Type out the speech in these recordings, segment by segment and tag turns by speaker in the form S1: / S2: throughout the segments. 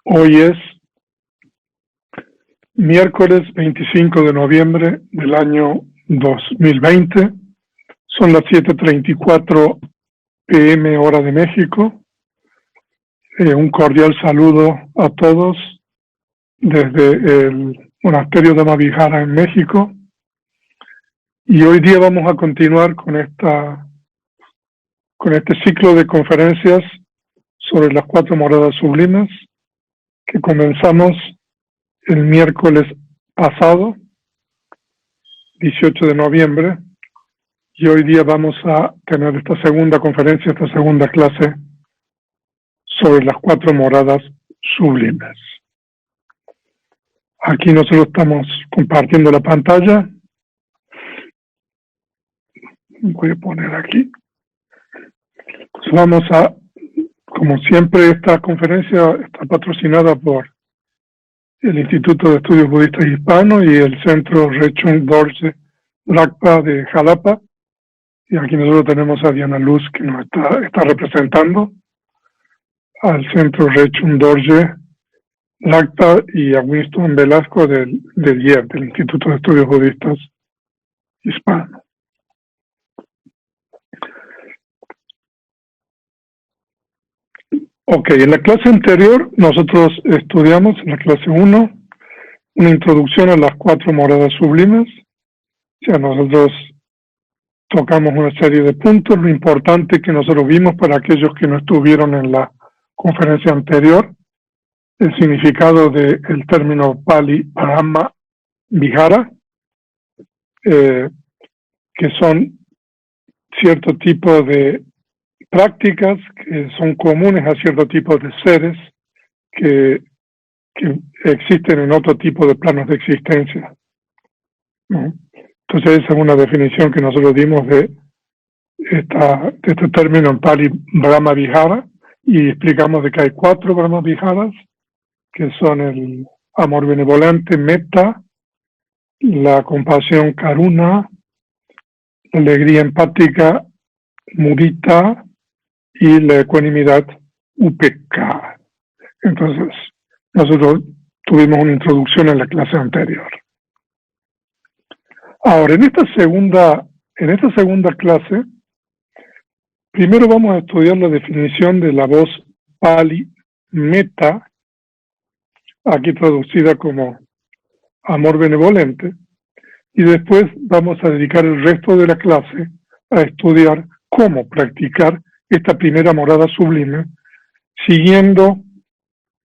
S1: Hoy es miércoles 25 de noviembre del año 2020. Son las 7:34 p.m. hora de México. Un cordial saludo a todos desde el monasterio de Amavijara en México. Y hoy día vamos a continuar con este ciclo de conferencias sobre las 4 moradas sublimes que comenzamos el miércoles pasado, 18 de noviembre, y hoy día vamos a tener esta segunda conferencia, esta segunda clase sobre las 4 moradas sublimes. Aquí nosotros estamos compartiendo la pantalla. Voy a poner aquí. Pues vamos a, como siempre, esta conferencia está patrocinada por el Instituto de Estudios Budistas Hispanos y el Centro Rechung Dorje Dragpa de Jalapa. Y aquí nosotros tenemos a Diana Luz, que nos está representando al Centro Rechung Dorje Dragpa, y a Winston Velasco del IEB, del Instituto de Estudios Budistas Hispanos. Ok, en la clase anterior nosotros estudiamos, en la clase 1, una introducción a las 4 moradas sublimes. O sea, nosotros tocamos una serie de puntos. Lo importante que nosotros vimos para aquellos que no estuvieron en la conferencia anterior, el significado del término Pali Brahma Vihara, que son cierto tipo de prácticas que son comunes a ciertos tipos de seres que existen en otro tipo de planos de existencia, ¿no? Entonces esa es una definición que nosotros dimos de este término en Pali Brahma Vihara, y explicamos de que hay 4 Brahma Viharas, que son el amor benevolente, metta, la compasión, karuna, la alegría empática, mudita, y la ecuanimidad, upekka. Entonces, nosotros tuvimos una introducción en la clase anterior. Ahora, en esta segunda clase, primero vamos a estudiar la definición de la voz Pali metta, aquí traducida como amor benevolente, y después vamos a dedicar el resto de la clase a estudiar cómo practicar esta primera morada sublime, siguiendo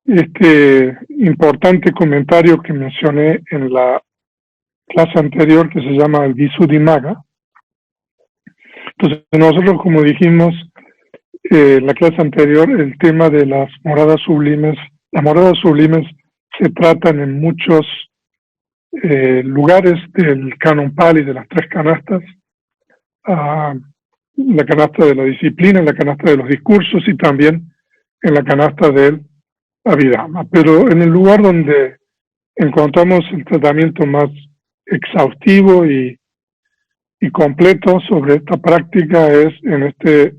S1: este importante comentario que mencioné en la clase anterior, que se llama el Visuddhimagga. Entonces, nosotros, como dijimos en la clase anterior, el tema de las moradas sublimes se tratan en muchos lugares del Canon Pali, de las 3 canastas, la canasta de la disciplina, en la canasta de los discursos y también en la canasta del Abhidhamma. Pero en el lugar donde encontramos el tratamiento más exhaustivo y completo sobre esta práctica es en este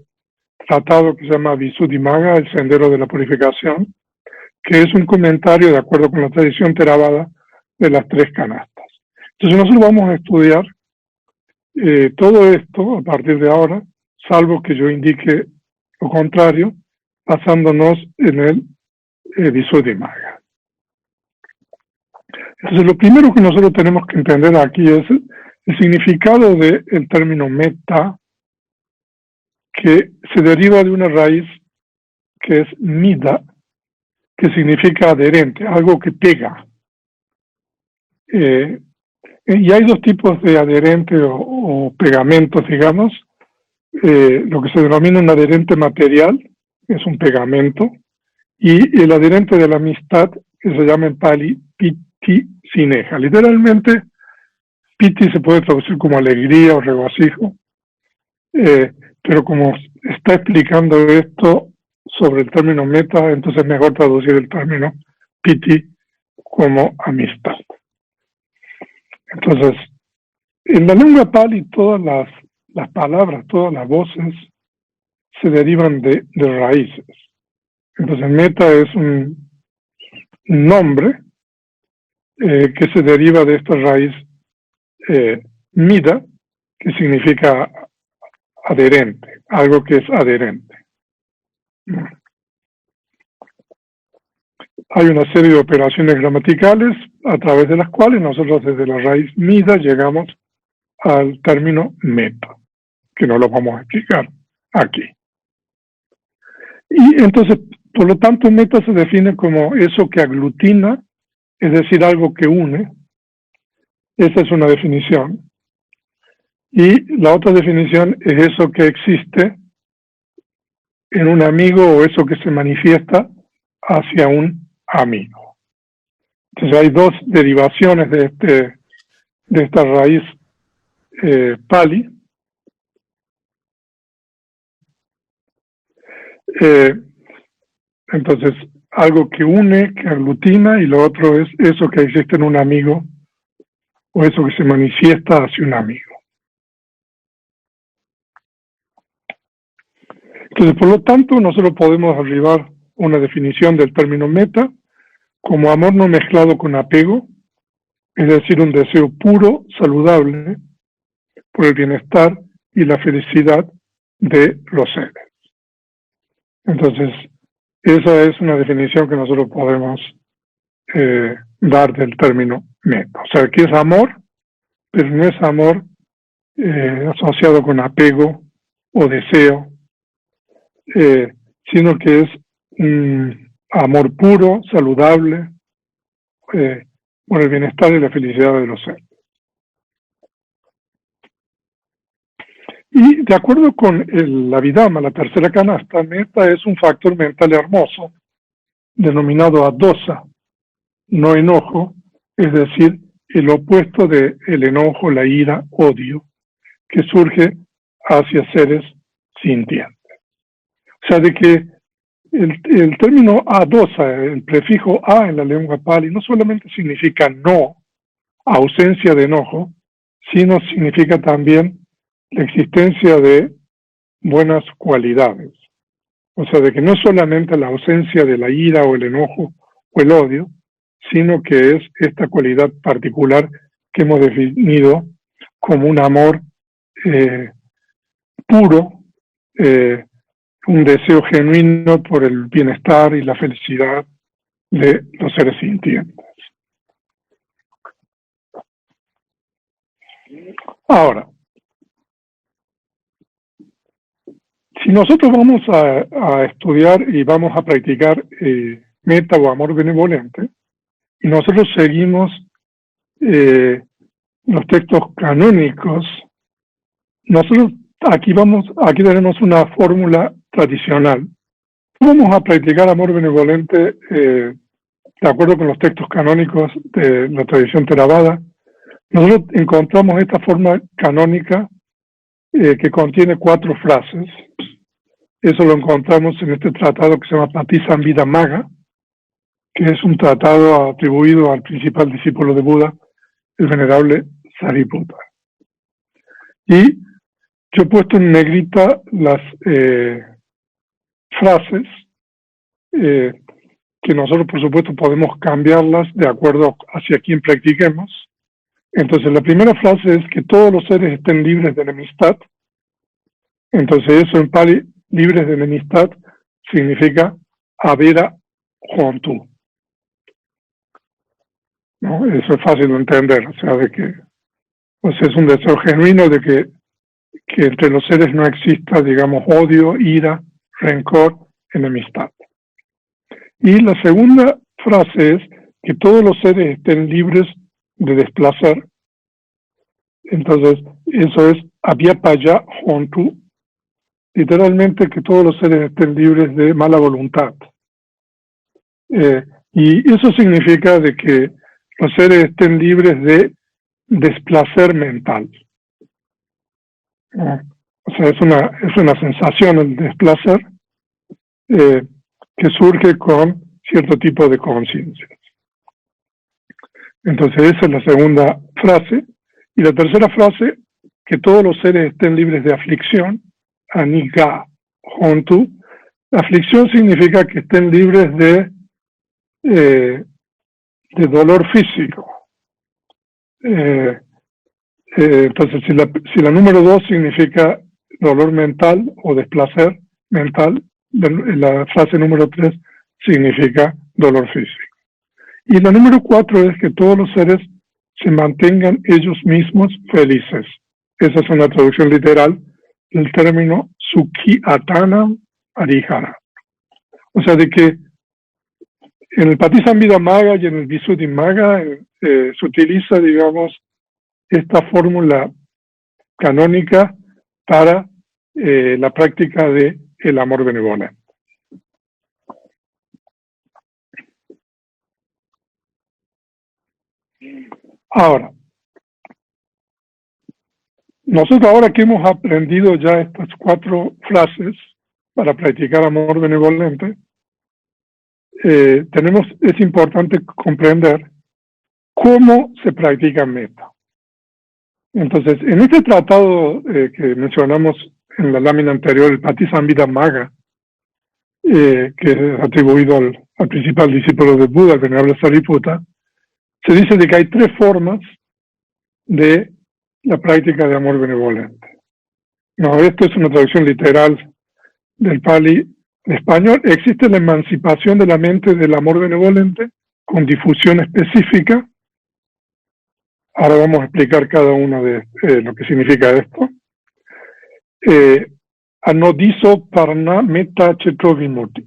S1: tratado que se llama Visuddhimagga, el Sendero de la Purificación, que es un comentario, de acuerdo con la tradición Theravada, de las 3 canastas. Entonces nosotros vamos a estudiar todo esto a partir de ahora, salvo que yo indique lo contrario, basándonos en el Visuddhimagga. Entonces, lo primero que nosotros tenemos que entender aquí es el significado del término metta, que se deriva de una raíz que es mida, que significa adherente, algo que pega. Y hay 2 tipos de adherente o pegamentos, digamos. Lo que se denomina un adherente material, es un pegamento, y el adherente de la amistad, que se llama en Pali piti sineja. Literalmente, piti se puede traducir como alegría o regocijo, pero como está explicando esto sobre el término metta, entonces es mejor traducir el término piti como amistad. Entonces, en la lengua Pali todas las palabras, todas las voces se derivan de raíces. Entonces metta es nombre que se deriva de esta raíz mida, que significa adherente, algo que es adherente. Hay una serie de operaciones gramaticales a través de las cuales nosotros desde la raíz mida llegamos al término meta, que no lo vamos a explicar aquí. Y entonces, por lo tanto, meta se define como eso que aglutina, es decir, algo que une. Esa es una definición. Y la otra definición es eso que existe en un amigo o eso que se manifiesta hacia un amigo. Entonces hay dos derivaciones de esta raíz Pali. Entonces, algo que une, que aglutina, y lo otro es eso que existe en un amigo o eso que se manifiesta hacia un amigo. Entonces, por lo tanto, nosotros podemos arribar a una definición del término meta como amor no mezclado con apego, es decir, un deseo puro, saludable, por el bienestar y la felicidad de los seres. Entonces, esa es una definición que nosotros podemos dar del término meta. O sea, que es amor, pero no es amor asociado con apego o deseo, sino que es un amor puro, saludable, por el bienestar y la felicidad de los seres. Y de acuerdo con la Abhidhamma, la tercera canasta, meta es un factor mental hermoso, denominado adosa, no enojo, es decir, el opuesto del enojo, la ira, odio, que surge hacia seres sintientes. O sea, de que el término adosa, el prefijo a en la lengua pali, no solamente significa no, ausencia de enojo, sino significa también la existencia de buenas cualidades. O sea, de que no es solamente la ausencia de la ira o el enojo o el odio, sino que es esta cualidad particular que hemos definido como un amor puro, un deseo genuino por el bienestar y la felicidad de los seres sintientes. Ahora, si nosotros vamos a estudiar y vamos a practicar meta o amor benevolente, y nosotros seguimos los textos canónicos, nosotros aquí tenemos una fórmula tradicional. Vamos a practicar amor benevolente de acuerdo con los textos canónicos de la tradición Theravada. Nosotros encontramos esta forma canónica que contiene 4 frases. Eso lo encontramos en este tratado que se llama Patisamvidamaga, que es un tratado atribuido al principal discípulo de Buda, el venerable Sariputta. Y yo he puesto en negrita las frases que nosotros, por supuesto, podemos cambiarlas de acuerdo hacia quien practiquemos. Entonces, la primera frase es que todos los seres estén libres de enemistad. Entonces, eso en Pali, libres de enemistad, significa avera hontu. ¿No? Eso es fácil de entender, o sea, de que es un deseo genuino de que entre los seres no exista, digamos, odio, ira, rencor, enemistad. Y la segunda frase es que todos los seres estén libres de desplacer. Entonces, eso es avyapaya hontu, literalmente que todos los seres estén libres de mala voluntad. Y eso significa de que los seres estén libres de desplacer mental. O sea, es una sensación, el desplacer, que surge con cierto tipo de conciencia. Entonces esa es la segunda frase. Y la tercera frase, que todos los seres estén libres de aflicción, aniga hontu. La aflicción significa que estén libres de de dolor físico. Entonces, si la número 2 significa dolor mental o desplacer mental, la frase número 3 significa dolor físico. Y la número 4 es que todos los seres se mantengan ellos mismos felices. Esa es una traducción literal del término Sukhi Atana Arihara. O sea, de que en el Patisambhidamagga y en el Visuddhimagga se utiliza, digamos, esta fórmula canónica para la práctica de el amor benevolente. Ahora, nosotros ahora que hemos aprendido ya estas 4 frases para practicar amor benevolente, es importante comprender cómo se practica metta. Entonces, en este tratado que mencionamos en la lámina anterior, el Patisambhidamagga, que es atribuido al principal discípulo de Buda, el venerable Sariputta, se dice de que hay 3 formas de la práctica de amor benevolente. No, esto es una traducción literal del Pali en español. Existe la emancipación de la mente del amor benevolente con difusión específica. Ahora vamos a explicar cada uno de lo que significa esto. Anodiso parna metta cetro vimutti.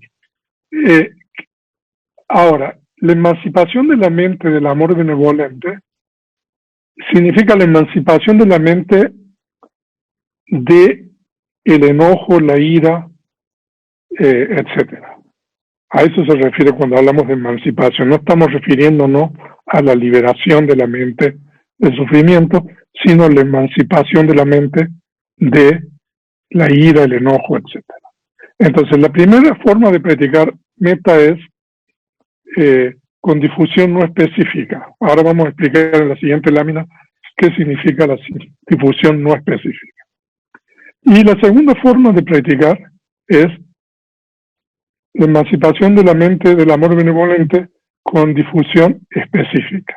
S1: Ahora, la emancipación de la mente del amor benevolente significa la emancipación de la mente de el enojo, la ira, etcétera. A eso se refiere cuando hablamos de emancipación. No estamos refiriéndonos a la liberación de la mente del sufrimiento, sino la emancipación de la mente de la ira, el enojo, etcétera. Entonces, la primera forma de practicar metta es con difusión no específica. Ahora vamos a explicar en la siguiente lámina qué significa la difusión no específica. Y la segunda forma de practicar es la emancipación de la mente del amor benevolente con difusión específica.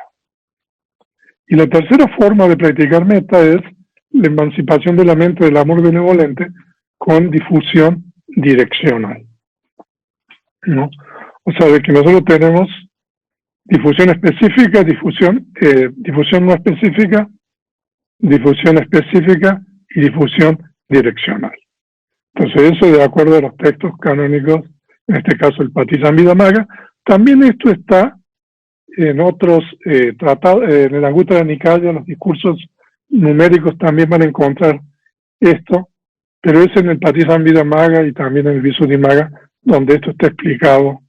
S1: Y la tercera forma de practicar metta es la emancipación de la mente del amor benevolente con difusión direccional, ¿no? O sea, de que nosotros tenemos difusión específica, difusión no específica, difusión específica y difusión direccional. Entonces, eso de acuerdo a los textos canónicos, en este caso el Patisambhidamagga. También esto está en otros tratados, en el Anguttara Nikaya, los discursos numéricos también van a encontrar esto, pero es en el Patisambhidamagga y también en el Visuddhimagga donde esto está explicado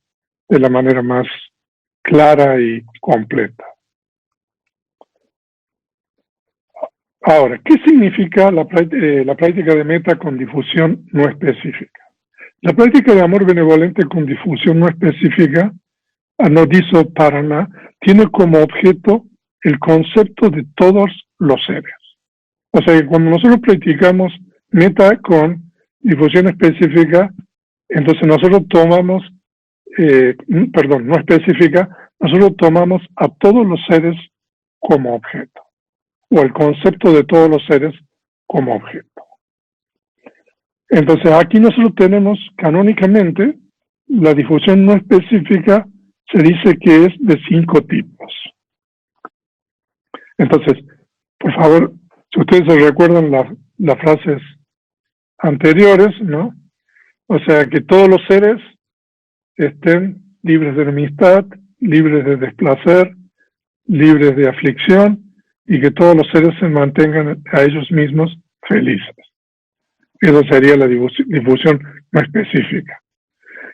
S1: de la manera más clara y completa. Ahora, ¿qué significa la práctica de metta con difusión no específica? La práctica de amor benevolente con difusión no específica, anodiso parana, tiene como objeto el concepto de todos los seres. O sea que cuando nosotros practicamos metta con difusión específica, entonces nosotros tomamos, no específica, nosotros tomamos a todos los seres como objeto, o el concepto de todos los seres como objeto. Entonces aquí nosotros tenemos canónicamente la difusión no específica, se dice que es de 5 tipos. Entonces, por favor, si ustedes se recuerdan las frases anteriores, ¿no? O sea, que todos los seres estén libres de enemistad, libres de desplacer, libres de aflicción, y que todos los seres se mantengan a ellos mismos felices. Esa sería la difusión no específica.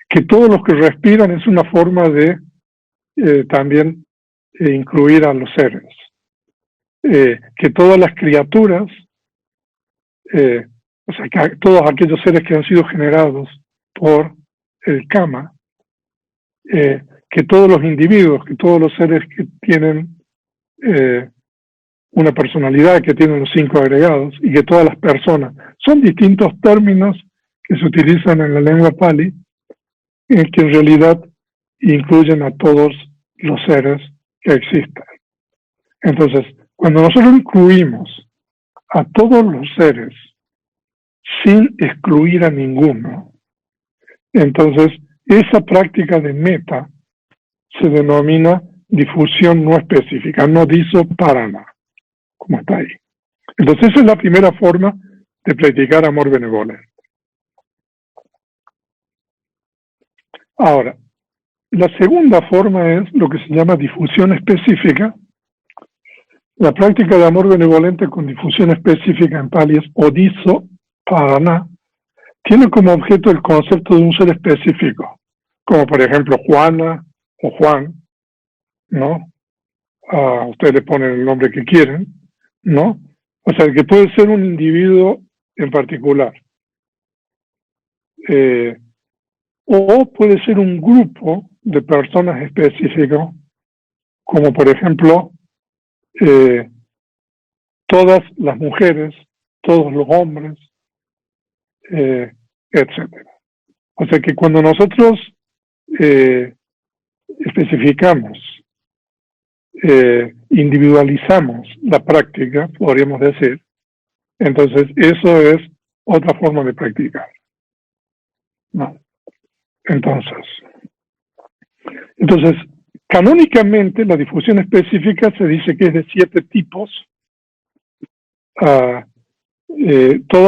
S1: Que todos los que respiran es una forma de también incluir a los seres. Que todas las criaturas, o sea, que todos aquellos seres que han sido generados por el Kama, que todos los individuos, que todos los seres que tienen una personalidad, que tienen los 5 agregados, y que todas las personas, son distintos términos que se utilizan en la lengua Pali, que en realidad incluyen a todos los seres que existen. Entonces, cuando nosotros incluimos a todos los seres sin excluir a ninguno, entonces esa práctica de meta se denomina difusión no específica, no diso para nada, como está ahí. Entonces esa es la primera forma de practicar amor benevolente. Ahora, la segunda forma es lo que se llama difusión específica. La práctica de amor benevolente con difusión específica en pali es odiso parana, tiene como objeto el concepto de un ser específico, como por ejemplo Juana o Juan, ¿no? Ustedes le ponen el nombre que quieren, ¿no? O sea, que puede ser un individuo en particular. O puede ser un grupo de personas específicos, como por ejemplo, todas las mujeres, todos los hombres, etcétera. O sea que cuando nosotros especificamos, individualizamos la práctica, podríamos decir, entonces eso es otra forma de practicar, ¿no? Entonces, canónicamente la difusión específica se dice que es de 7 tipos. Todas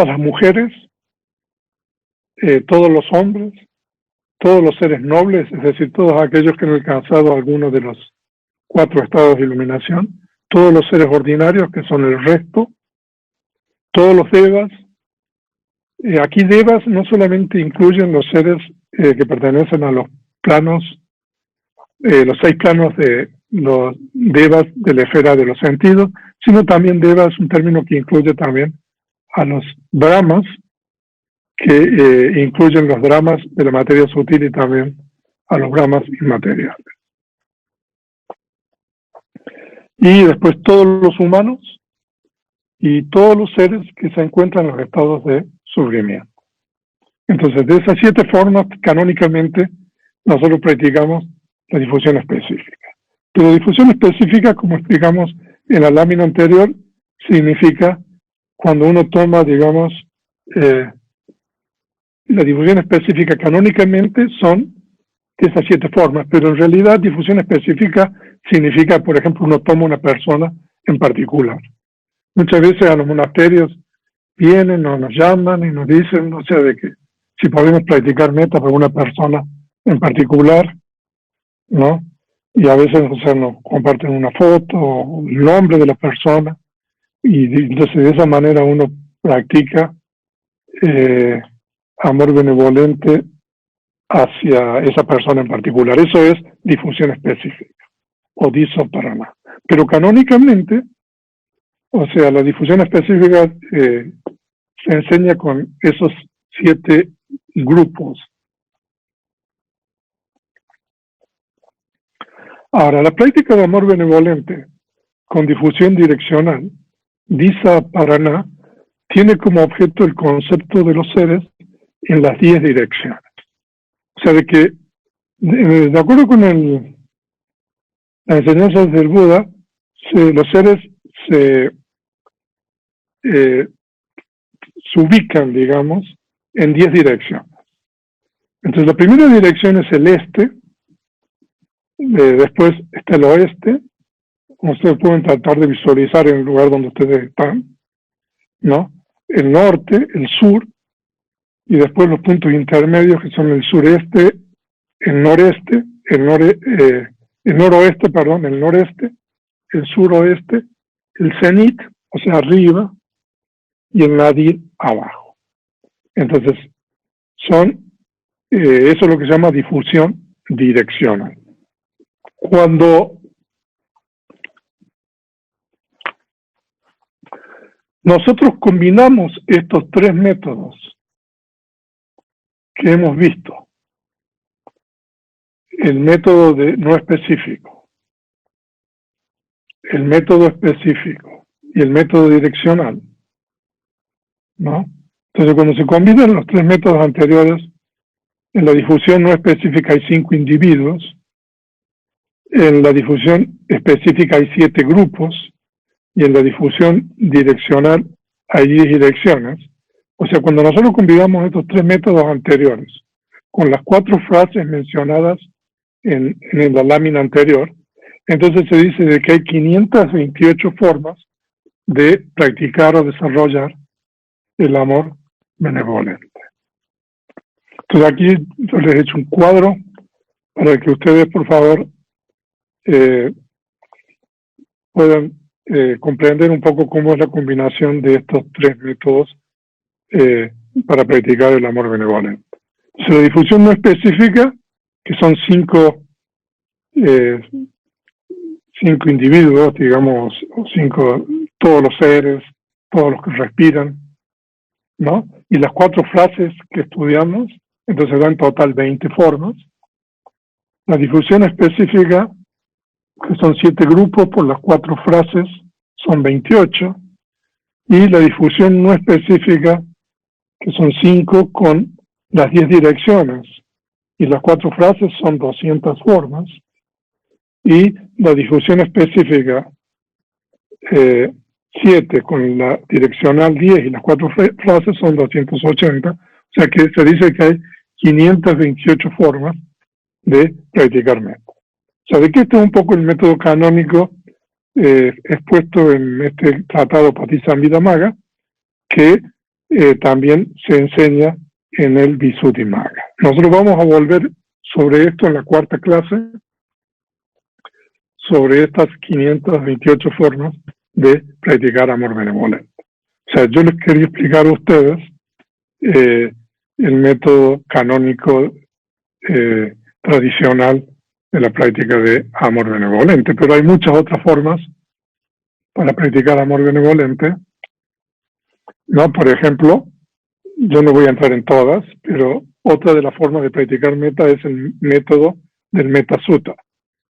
S1: las mujeres, todos los hombres, todos los seres nobles, es decir, todos aquellos que han alcanzado alguno de los 4 estados de iluminación, todos los seres ordinarios, que son el resto, todos los devas. Aquí devas no solamente incluyen los seres que pertenecen a los planos, los 6 planos de los devas de la esfera de los sentidos, sino también deva es un término que incluye también a los brahmas, que incluyen los brahmas de la materia sutil y también a los brahmas inmateriales. Y después todos los humanos y todos los seres que se encuentran en los estados de sufrimiento. Entonces, de esas 7 formas, canónicamente, nosotros practicamos la difusión específica. Pero difusión específica, como explicamos en la lámina anterior, significa cuando uno toma, digamos, la difusión específica canónicamente son de esas 7 formas, pero en realidad difusión específica significa, por ejemplo, uno toma una persona en particular. Muchas veces a los monasterios vienen o nos llaman y nos dicen, o sea, de que si podemos practicar meta para una persona en particular, ¿no? Y a veces, o sea, nos comparten una foto o el nombre de la persona, y entonces de esa manera uno practica amor benevolente hacia esa persona en particular. Eso es difusión específica, o diso parana. Pero canónicamente, o sea, la difusión específica se enseña con esos 7 grupos. Ahora, la práctica de amor benevolente con difusión direccional, disa parana, tiene como objeto el concepto de los seres en las 10 direcciones. O sea, de que, de acuerdo con las enseñanzas del Buda, los seres se ubican, digamos, en 10 direcciones. Entonces, la primera dirección es el este, después está el oeste. Ustedes pueden tratar de visualizar en el lugar donde ustedes están, ¿no? El norte, el sur, y después los puntos intermedios que son el sureste, el noreste, el noroeste, perdón, el noreste, el suroeste, el cenit, o sea, arriba, y el nadir, abajo. Entonces, eso es lo que se llama difusión direccional. Cuando nosotros combinamos estos 3 métodos que hemos visto, el método de no específico, el método específico y el método direccional, ¿no? Entonces, cuando se combinan los 3 métodos anteriores, en la difusión no específica hay 5 individuos, En la difusión específica hay 7 grupos y en la difusión direccional hay 10 direcciones. O sea, cuando nosotros combinamos estos 3 métodos anteriores con las 4 frases mencionadas en la lámina anterior, entonces se dice de que hay 528 formas de practicar o desarrollar el amor benevolente. Entonces aquí yo les he hecho un cuadro para que ustedes, por favor, puedan comprender un poco cómo es la combinación de estos 3 métodos para practicar el amor benevolente. Entonces, la difusión no específica, que son 5 individuos, digamos, o 5, todos los seres, todos los que respiran, ¿no? Y las 4 frases que estudiamos, entonces dan en total 20 formas. La difusión específica, que son 7 grupos por las 4 frases, son 28. Y la difusión no específica, que son 5 con las 10 direcciones. Y las 4 frases son 200 formas. Y la difusión específica, 7 con la direccional 10 y las 4 frases son 280. O sea que se dice que hay 528 formas de practicar método. O sea, de que este es un poco el método canónico expuesto en este tratado Patisambhidamagga, que también se enseña en el Visuddhimagga. Nosotros vamos a volver sobre esto en la 4ª clase, sobre estas 528 formas de practicar amor benevolente. O sea, yo les quería explicar a ustedes el método canónico tradicional de la práctica de amor benevolente, pero hay muchas otras formas para practicar amor benevolente, ¿no? Por ejemplo, yo no voy a entrar en todas, pero otra de las formas de practicar metta es el método del Metta Sutta.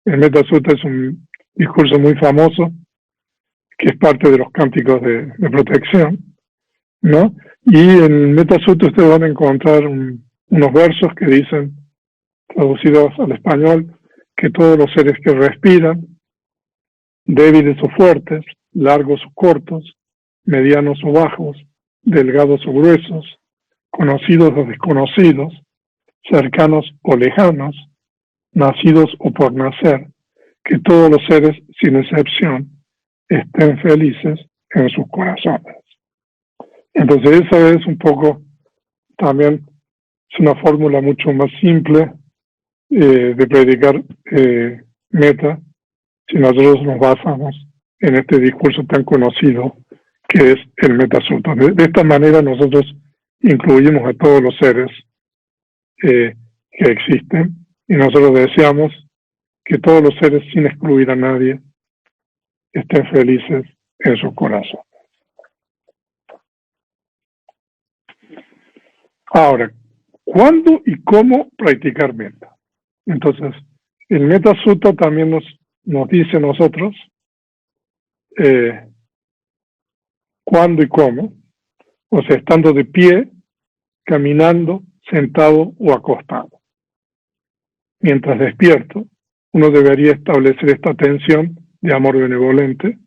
S1: El Metta Sutta es un discurso muy famoso que es parte de los cánticos de protección, ¿no? Y en el Metta Sutta ustedes van a encontrar unos versos que dicen, traducidos al español, que todos los seres que respiran, débiles o fuertes, largos o cortos, medianos o bajos, delgados o gruesos, conocidos o desconocidos, cercanos o lejanos, nacidos o por nacer, que todos los seres, sin excepción, estén felices en sus corazones. Entonces esa es un poco, también es una fórmula mucho más simple de predicar metta, si nosotros nos basamos en este discurso tan conocido que es el Metta Sutta. De esta manera nosotros incluimos a todos los seres que existen y nosotros deseamos que todos los seres, sin excluir a nadie, estén felices en su corazón. Ahora, ¿cuándo y cómo practicar metta? Entonces, el Metta Sutta también nos dice a nosotros cuándo y cómo, o sea, estando de pie, caminando, sentado o acostado. Mientras despierto, uno debería establecer esta atención de amor benevolente.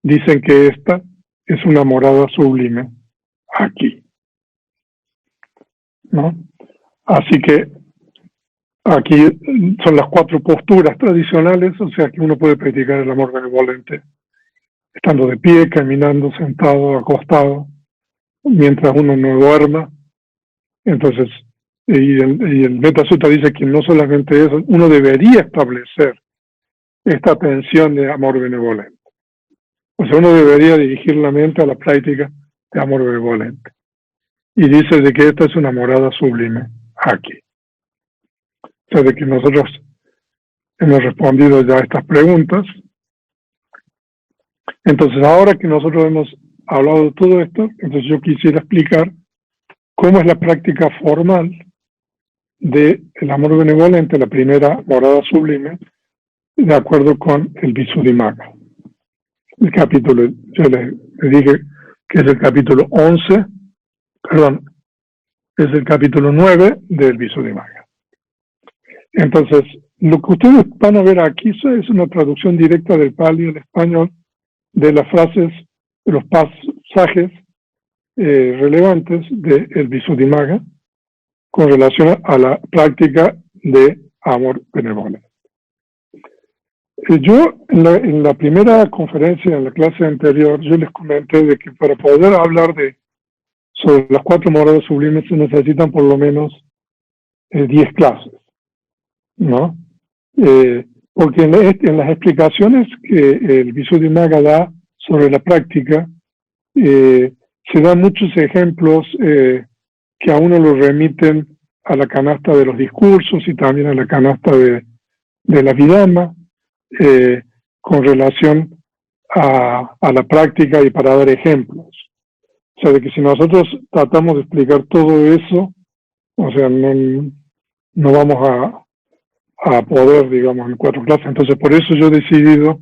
S1: Dicen que esta es una morada sublime aquí, ¿no? Así que aquí son las 4 posturas tradicionales, o sea que uno puede practicar el amor benevolente estando de pie, caminando, sentado, acostado, mientras uno no duerma. Entonces, y el Metta Sutta dice que no solamente eso, uno debería establecer esta atención de amor benevolente. O sea, uno debería dirigir la mente a la práctica de amor benevolente. Y dice de que esta es una morada sublime aquí. O sea, de que nosotros hemos respondido ya a estas preguntas. Entonces, ahora que nosotros hemos hablado de todo esto, entonces yo quisiera explicar cómo es la práctica formal del amor benevolente, la primera morada sublime, de acuerdo con el Visuddhimagga. El capítulo, yo le dije que es el capítulo 11, perdón, es el capítulo 9 del Visuddhimagga. Entonces, Lo que ustedes van a ver aquí es una traducción directa del Pali al español de las frases, de los pasajes relevantes del Visuddhimagga con relación a la práctica de amor benevolente. Yo en la primera conferencia, en la clase anterior, yo les comenté de que para poder hablar sobre las 4 moradas sublimes se necesitan por lo menos 10 clases, ¿no? Porque en las explicaciones que el Visuddhimagga da sobre la práctica, se dan muchos ejemplos que a uno lo remiten a la canasta de los discursos y también a la canasta de la Vidama, con relación a la práctica y para dar ejemplos. O sea, de que si nosotros tratamos de explicar todo eso, o sea, no vamos a poder, digamos, en 4 clases. Entonces, por eso yo he decidido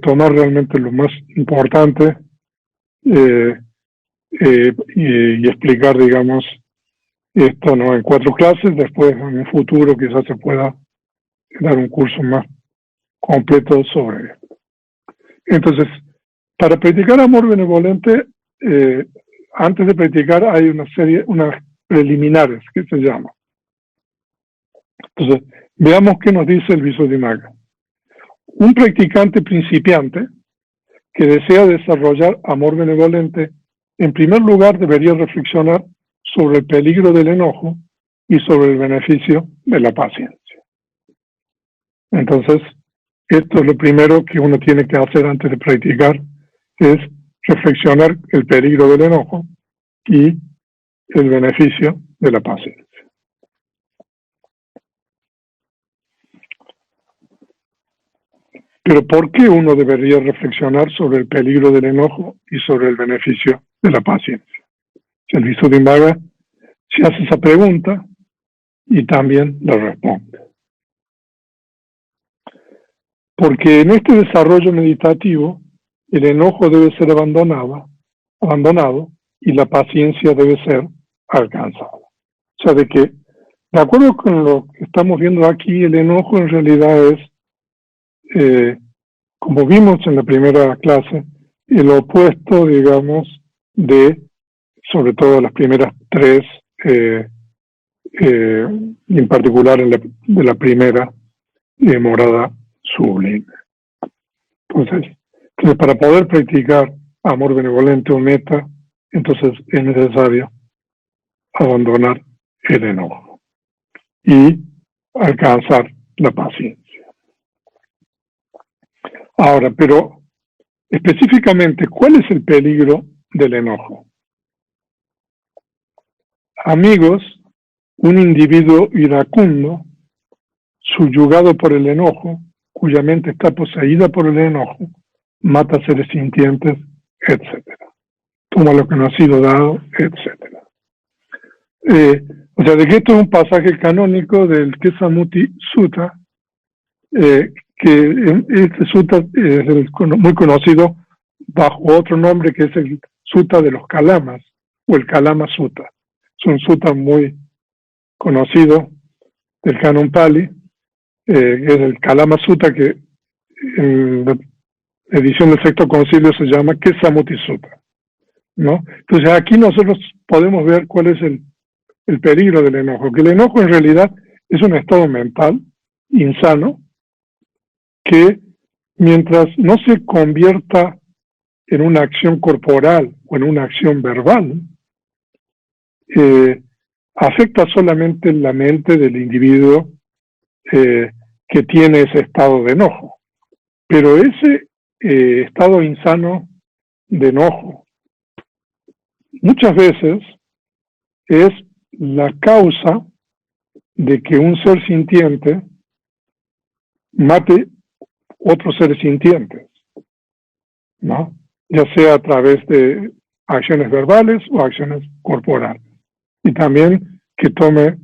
S1: tomar realmente lo más importante y explicar, digamos, esto no en 4 clases. Después, en el futuro, quizás se pueda dar un curso más completo sobre esto. Entonces, para practicar amor benevolente, antes de practicar hay unas preliminares que se llaman. Entonces, veamos qué nos dice el Visuddhimagga. Un practicante principiante que desea desarrollar amor benevolente, en primer lugar debería reflexionar sobre el peligro del enojo y sobre el beneficio de la paciencia. Entonces, esto es lo primero que uno tiene que hacer antes de practicar, es reflexionar el peligro del enojo y el beneficio de la paciencia. Pero ¿por qué uno debería reflexionar sobre el peligro del enojo y sobre el beneficio de la paciencia? El Visuddhimagga se hace esa pregunta y también la responde. Porque en este desarrollo meditativo, el enojo debe ser abandonado y la paciencia debe ser alcanzada. O sea, de que, de acuerdo con lo que estamos viendo aquí, el enojo en realidad es, como vimos en la primera clase, el opuesto, digamos, de, sobre todo las primeras 3, y en particular de la primera morada sublime. Entonces, para poder practicar amor benevolente o metta, entonces es necesario abandonar el enojo y alcanzar la paciencia. Ahora, pero específicamente, ¿cuál es el peligro del enojo? Amigos, un individuo iracundo, subyugado por el enojo, cuya mente está poseída por el enojo, mata seres sintientes, etc. Toma lo que no ha sido dado, etc. O sea, de que esto es un pasaje canónico del Kesamuti Sutta, que este sutta es muy conocido bajo otro nombre que es el Sutta de los Kalamas, o el Kalama Sutta. Es un sutta muy conocido del Canon Pali, que es el Kalama Sutta, que en la edición del Sexto Concilio se llama Kesamuti Sutta, ¿no? Entonces aquí nosotros podemos ver cuál es el peligro del enojo, que el enojo en realidad es un estado mental insano que mientras no se convierta en una acción corporal o en una acción verbal, afecta solamente la mente del individuo que tiene ese estado de enojo. Pero ese estado insano de enojo muchas veces es la causa de que un ser sintiente mate otros seres sintientes, ¿no? Ya sea a través de acciones verbales o acciones corporales. Y también que tome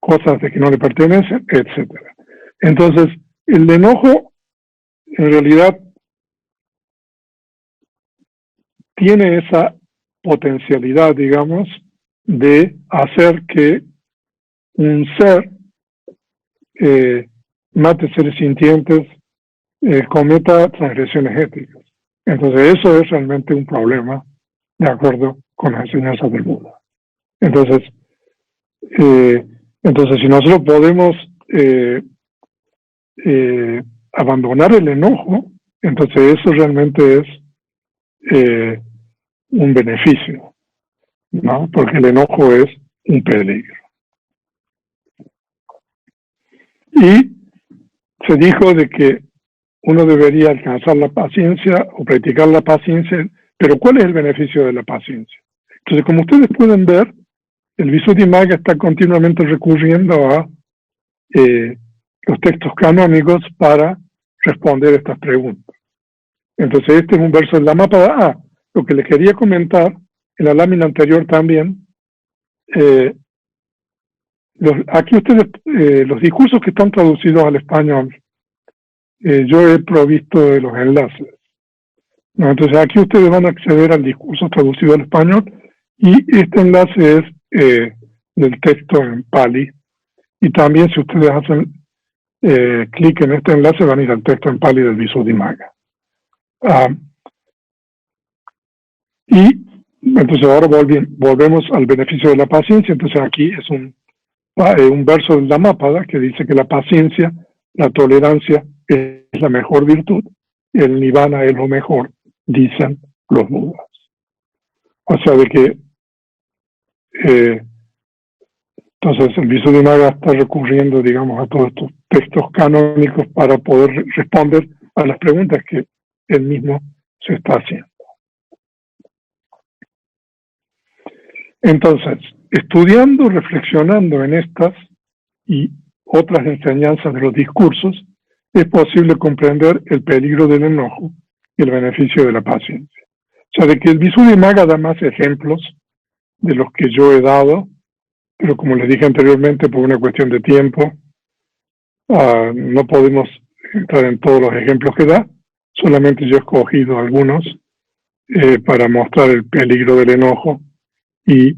S1: cosas de que no le pertenecen, etc. Entonces, el enojo en realidad tiene esa potencialidad, digamos, de hacer que un ser mate seres sintientes, cometa transgresiones éticas. Entonces eso es realmente un problema de acuerdo con las enseñanzas del Buda. Entonces si nosotros podemos abandonar el enojo, entonces eso realmente es un beneficio, ¿no? Porque el enojo es un peligro. Y se dijo de que uno debería alcanzar la paciencia o practicar la paciencia, pero ¿cuál es el beneficio de la paciencia? Entonces, como ustedes pueden ver, el Visuddhimagga está continuamente recurriendo a los textos canónicos para responder estas preguntas. Entonces, este es un verso de la Dhammapada. Lo que les quería comentar, en la lámina anterior también, aquí ustedes, los discursos que están traducidos al español, yo he provisto de los enlaces, ¿no? Entonces aquí ustedes van a acceder al discurso traducido al español y este enlace es del texto en Pali, y también si ustedes hacen clic en este enlace van a ir al texto en Pali del Visuddhimagga. Y entonces ahora volvemos al beneficio de la paciencia. Entonces aquí es un verso del Dhammapada que dice que la paciencia, la tolerancia es la mejor virtud, el Nirvana es lo mejor, dicen los Budas. O sea, de que entonces el Visuddhimagga está recurriendo, digamos, a todos estos textos canónicos para poder responder a las preguntas que él mismo se está haciendo. Entonces, estudiando, reflexionando en estas y otras enseñanzas de los discursos, es posible comprender el peligro del enojo y el beneficio de la paciencia. O sea, de que el Visuddhimagga da más ejemplos de los que yo he dado, pero como les dije anteriormente, por una cuestión de tiempo, no podemos entrar en todos los ejemplos que da, solamente yo he escogido algunos para mostrar el peligro del enojo y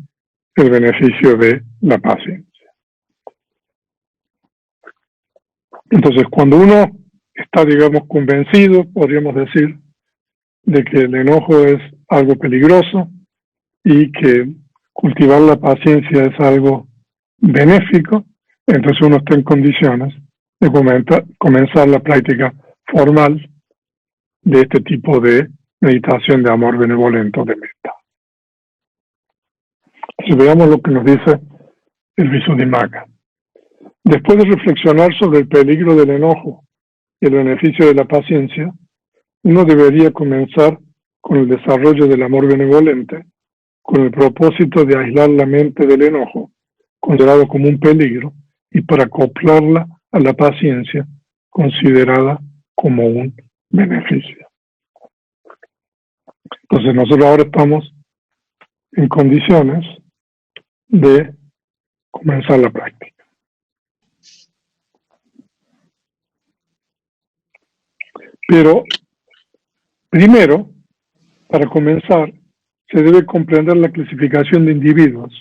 S1: el beneficio de la paciencia. Entonces, cuando uno está, digamos, convencido, podríamos decir, de que el enojo es algo peligroso y que cultivar la paciencia es algo benéfico, entonces uno está en condiciones de comenzar la práctica formal de este tipo de meditación de amor benevolente de metta. Si veamos lo que nos dice el Visuddhimagga. Después de reflexionar sobre el peligro del enojo y el beneficio de la paciencia, uno debería comenzar con el desarrollo del amor benevolente, con el propósito de aislar la mente del enojo, considerado como un peligro, y para acoplarla a la paciencia, considerada como un beneficio. Entonces nosotros ahora estamos en condiciones de comenzar la práctica. Pero primero, para comenzar, se debe comprender la clasificación de individuos.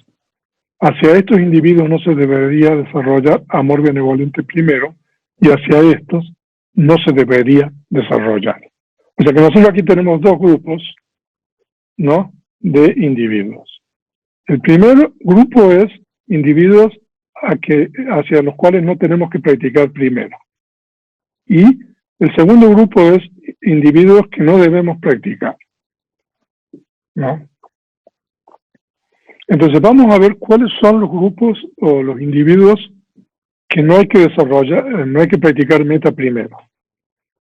S1: Hacia estos individuos no se debería desarrollar amor benevolente primero, y hacia estos no se debería desarrollar. O sea que nosotros aquí tenemos dos grupos, ¿no?, de individuos. El primer grupo es individuos hacia los cuales no tenemos que practicar primero. Y el segundo grupo es individuos que no debemos practicar, ¿no? Entonces vamos a ver cuáles son los grupos o los individuos que no hay que desarrollar, no hay que practicar metta primero.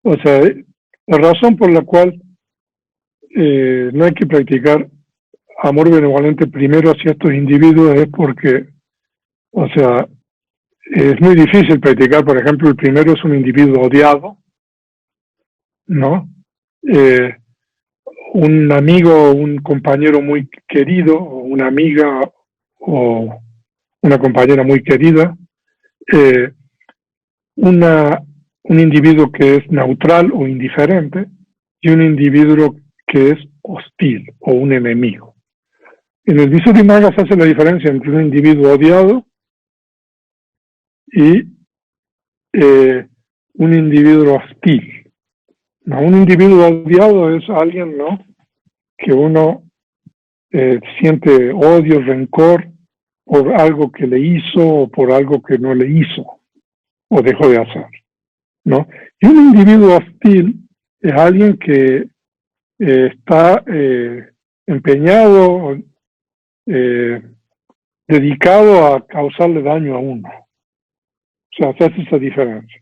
S1: O sea, la razón por la cual no hay que practicar amor benevolente primero hacia estos individuos es porque, o sea, es muy difícil practicar. Por ejemplo, el primero es un individuo odiado, ¿no? Un amigo, un compañero muy querido, o una amiga o una compañera muy querida, un individuo que es neutral o indiferente, y un individuo que es hostil o un enemigo. En el Visuddhimagga se hace la diferencia entre un individuo odiado y un individuo hostil. ¿No? Un individuo odiado es alguien, ¿no?, que uno siente odio, rencor por algo que le hizo o por algo que no le hizo o dejó de hacer, ¿no? Y un individuo hostil es alguien que está empeñado, dedicado a causarle daño a uno. O sea, se hace esa diferencia,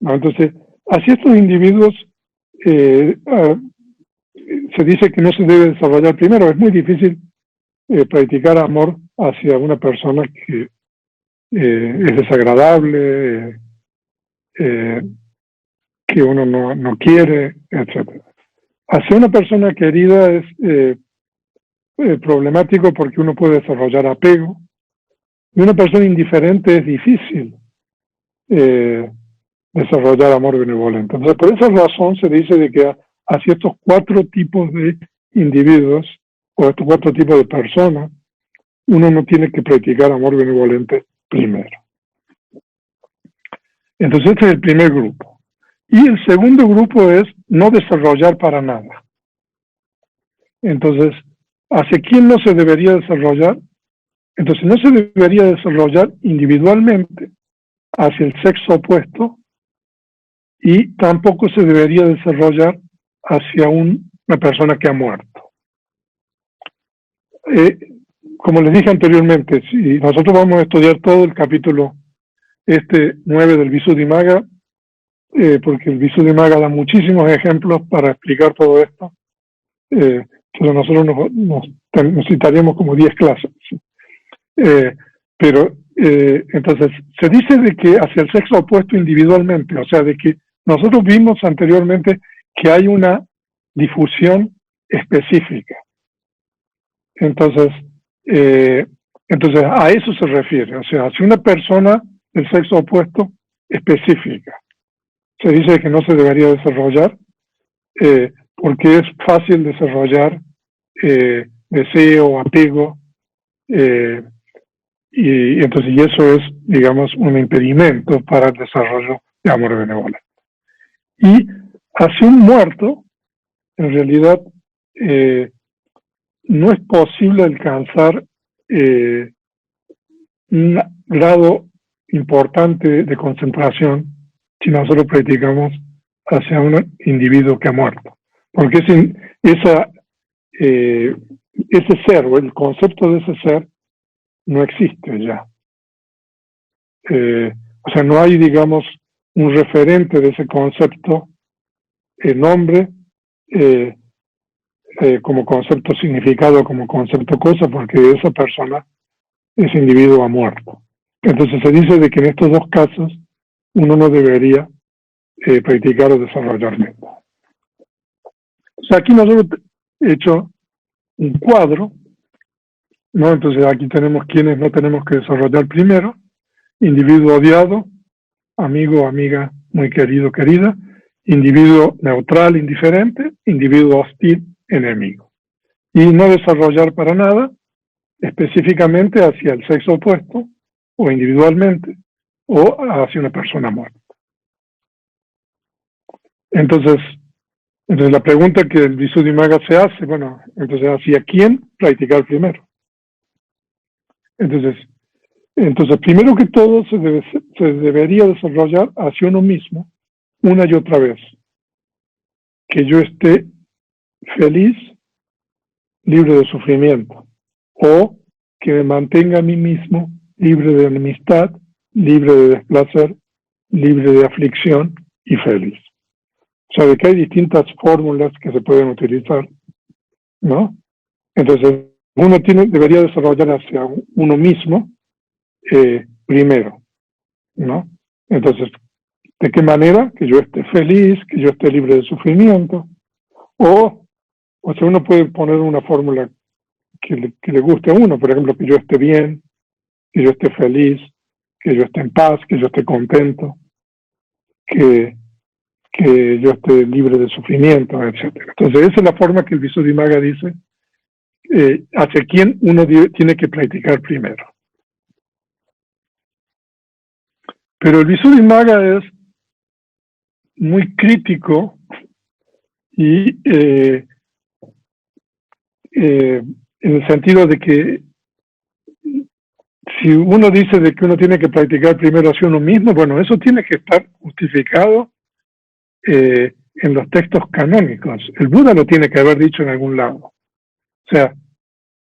S1: ¿no? Entonces, así estos individuos se dice que no se debe desarrollar primero. Es muy difícil practicar amor hacia una persona que es desagradable, que uno no quiere, etc. Hacia una persona querida es problemático porque uno puede desarrollar apego. Y una persona indiferente es difícil desarrollar amor benevolente. Entonces, por esa razón se dice de que hacia estos 4 tipos de individuos o estos 4 tipos de personas, uno no tiene que practicar amor benevolente primero. Entonces, este es el primer grupo. Y el segundo grupo es no desarrollar para nada. Entonces, ¿hacia quién no se debería desarrollar? Entonces, no se debería desarrollar individualmente hacia el sexo opuesto y tampoco se debería desarrollar hacia una persona que ha muerto. Como les dije anteriormente, si nosotros vamos a estudiar todo el capítulo 9 del Visuddhimagga, porque el Visuddhimagga da muchísimos ejemplos para explicar todo esto, pero nosotros necesitaríamos como 10 clases. Pero entonces se dice de que hacia el sexo opuesto individualmente, o sea, de que nosotros vimos anteriormente que hay una difusión específica. Entonces a eso se refiere, o sea, hacia una persona del sexo opuesto específica. Se dice que no se debería desarrollar porque es fácil desarrollar deseo, apego, y eso es, digamos, un impedimento para el desarrollo de amor benevolente. Y hacia un muerto, en realidad, no es posible alcanzar un grado importante de concentración si nosotros practicamos hacia un individuo que ha muerto. Porque ese ser, o el concepto de ese ser, no existe ya. O sea, no hay, digamos, un referente de ese concepto, nombre, como concepto significado, como concepto cosa, porque esa persona, ese individuo ha muerto. Entonces se dice de que en estos 2 casos uno no debería practicar o desarrollar metta. O sea, aquí nosotros he hecho un cuadro, ¿no? Entonces aquí tenemos quienes no tenemos que desarrollar primero: individuo odiado, amigo, amiga, muy querido, querida; individuo neutral, indiferente; individuo hostil, enemigo. Y no desarrollar para nada, específicamente hacia el sexo opuesto, o individualmente, o hacia una persona muerta. Entonces la pregunta que el Visuddhimagga se hace, bueno, entonces, ¿hacia quién practicar primero? Entonces primero que todo se debería desarrollar hacia uno mismo, una y otra vez. Que yo esté feliz, libre de sufrimiento, o que me mantenga a mí mismo libre de enemistad, libre de desplacer, libre de aflicción y feliz. O sea, de que hay distintas fórmulas que se pueden utilizar, ¿no? Entonces, uno debería desarrollar hacia uno mismo primero, ¿no? Entonces, ¿de qué manera? Que yo esté feliz, que yo esté libre de sufrimiento, o sea, uno puede poner una fórmula que le guste a uno, por ejemplo, que yo esté bien, que yo esté feliz, que yo esté en paz, que yo esté contento, que yo esté libre de sufrimiento, etc. Entonces, esa es la forma que el Visuddhimagga dice hacia quién uno tiene que practicar primero. Pero el Visuddhimagga es muy crítico y en el sentido de que si uno dice de que uno tiene que practicar primero hacia uno mismo, bueno, eso tiene que estar justificado en los textos canónicos. El Buda lo tiene que haber dicho en algún lado. O sea,